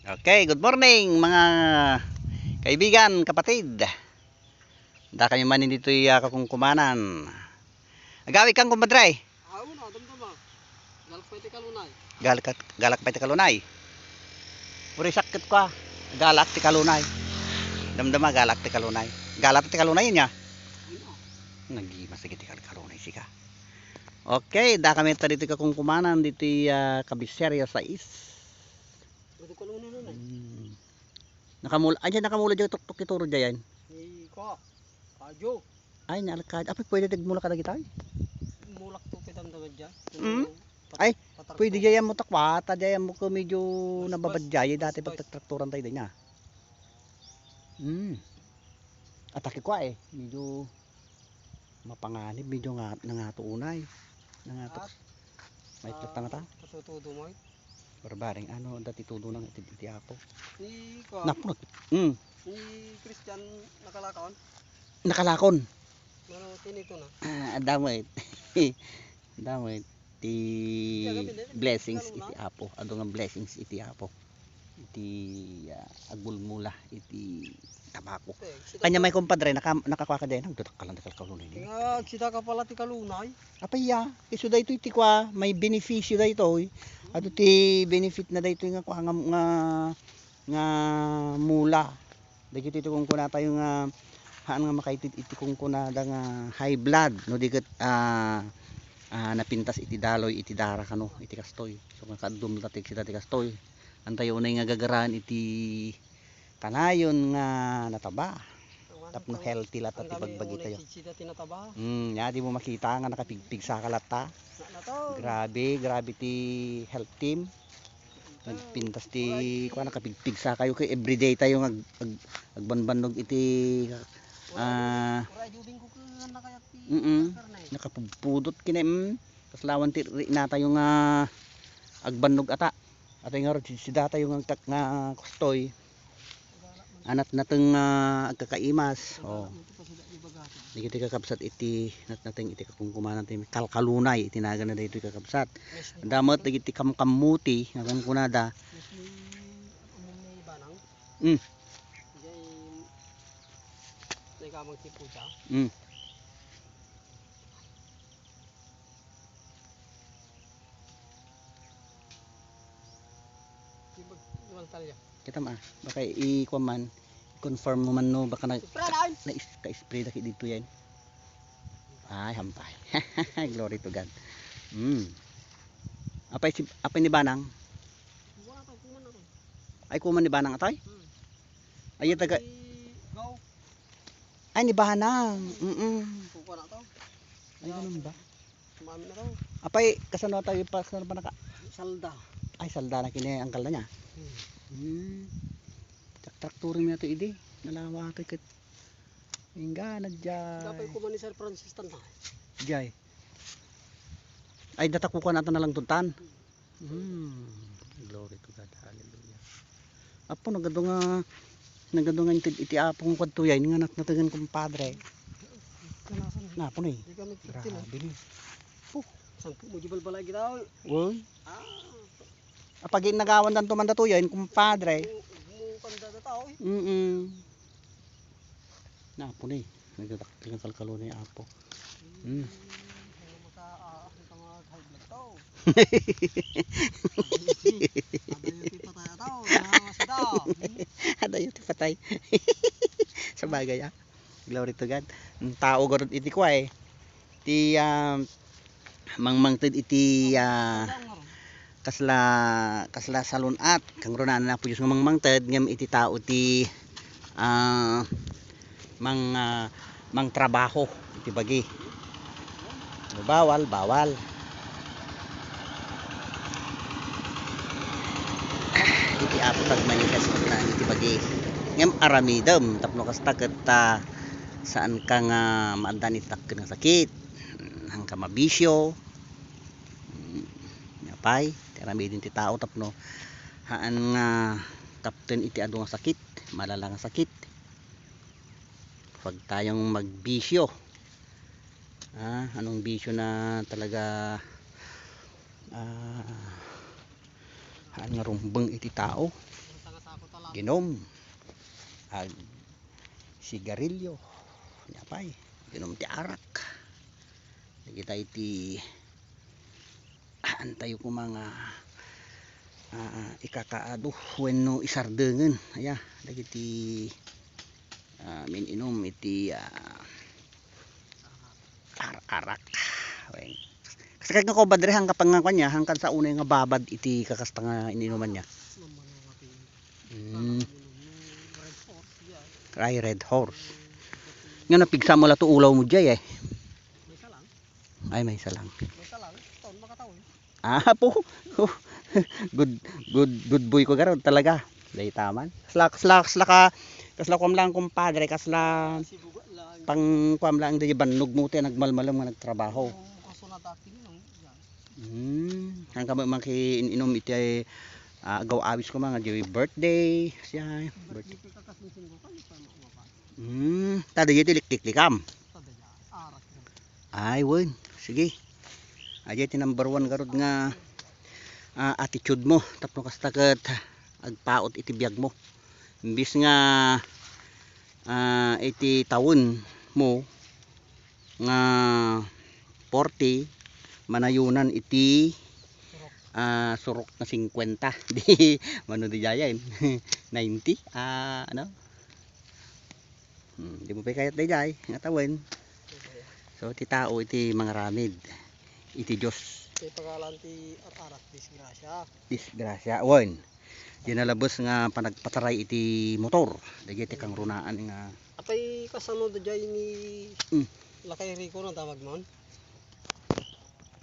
Okay, good morning mga kaibigan, kapatid. Da kami man dito kakungkumanan. Agawi kang kumadray. Ako na, damdama. Galak pa iti kalunay. Galak pa ti kalunay. Puri sakit ka. Galak ti kalunay. Damdama galak ti kalunay. Galak ti kalunay niya. Nagi masakit ti kalunay sika. Okay, da kami dito kakungkumanan dito Kabiserya sa Ito kalunay nun eh. Nakamula, ayan nakamula dyan tuk-tuk ituro dyan. Iko, kadyo. Ay, nalakad. Apoy, pwede nagmula ka na kita. Mulak to pitang-damad dyan. Ay, pwede dyan mo takwata, dyan mo ko medyo nababadjay. Dati pagtrakturan tayo din niya. Atake ko medyo mapanganib, medyo nangatuunay. Nangatok. May platang ta. Kasutudo mo eh. Barbaring ano, dati tudo ng iti-apo. Iko. Napulot. Si Christian nakalakaon. Nakalakon. Ano, tinito na. Damay. Damay. Ti blessings iti apo. Ado nga blessings iti apo. Iti agulmula iti tabako. Kanya may kumpadre nakakuha ka din. Nagdutak ka lang kalunay din. Sita ka pala ti kalunay. Apaya, iso da ito iti kwa, may benepisyo da ito. Ato ti benefit na da ito nga mula. Dagiti ito kung kuna tayo nga haan nga makaitid iti kung kuna da nga high blood. No diket napintas iti daloy iti dara kano iti kastoy. So nga kadum tatik sita ti kastoy. Antayo na nga gagaran iti tanayon nga nataba. Tapno healthy lat at ibagbagi tayo. Ya di mo makita nga nakapigpig sa kalata. Grabe ti health team. Nagpintas ti kuan nakapigpig sa kayo kay everyday tayo agbanbanog iti nakapupudot kini kaslawan ti na tayo nga agbannog ata. Atay nga sida tayo nga kustoy. Anat nateng agkakaimas. Oh. Di kita kakabsat iti nateng iti kakungkumanan ti kalkalunay iti naga na dito kakabsat. Damot iti kamkamuti nga kungkunada. Kamang tipuja. Kita ma, baka i-kuman, confirm mo man no, baka ka-spray daki dito yan. Ay, hampay. Glory to God. Apay ni Banang? Ay, kuman ni Banang atoy? Ay, taga... Ay, ni Banang. Ay, ganun ba? Apay, kasano tayo pa naka... Salda. Ay, salda na kini ang kalda niya. Trakturin mo ito idi. Nalawa ito kat. Hingga na dyan. Dapat ko man ni Sir Francis tan. Jay. Ay, datakukan natin na lang tuntan. Glory to God. Hallelujah. Apo, nagado nga iti apong kwadtuyan nga natagan kong padre. Napo na eh. Grabe ni. Sampu mo jibal balay kita. Uy. Apag nagawan dan tumandatuyan kong padre. Napo na eh. Nagdatakil ng kalkalunay apo. Adayo ti patay. Sa bagay Glory to God. Ang tao garod iti kwa eh. Ti mangmangted iti kasla salunat kang ronan na puyos nga mangmangted ngem iti tao ti mang trabaho iti bagi. Bawal. Iti apo tagmanikas na iti bagi. Ngem aramidem tapno kasta ket saan ka nga maandan itak nga sakit. Ang kamabisyo. Yapay, aramidin ti tao tapno haan nga kapten iti adu nga sakit, malala nga sakit. Pag tayong magbisyo. Anong bisyo na talaga haan nga rumbeng iti tao. ginom ag sigarilyo yapay ginom ti arak kita iti antayo ko mga ikakaado wenno isardengen aya dagiti mininom iti arak wen kasi kag nga ko badre hang kapang nga kanya hangkan sa unay nga babad iti kakasta nga ininuman niya. Naman ang ating red horse yan. Ay red horse nga napigsa mo la to ulaw mo jay May salang. ay may isa lang May salang. Taon makataon. po good boy ko garon talaga day taman kasla kom lang kumpadre kasla Sibuga lang. pang kuam lang di bannog mo ti nagmalmalam nga nagtrabaho. Yung kaso na dati nung yan. Ang kamo man inom iti ay agaw awis ko mga di birthday siya. Birthday ka kasinsin ko kayo pa mapa. Tada iti likliklikam. Tadaya. Arak. Ay won, sige. Aja ti number 1 garod nga attitude mo tapno kasta ket agpaot iti biag mo. Imbis nga iti taon mo nga 40 manayunan iti surok na 50 di mano di jayain 90 ano di mo pa kayat di jay nga tawin so ti tao iti mga ramid iti Diyos Kaya pagalan ti arak disgrasya. disgrasya won dinalabos nga panagpataray iti motor dagiti kang runaan nga Apay kasano da jay ni Lakay Rico na tawag man.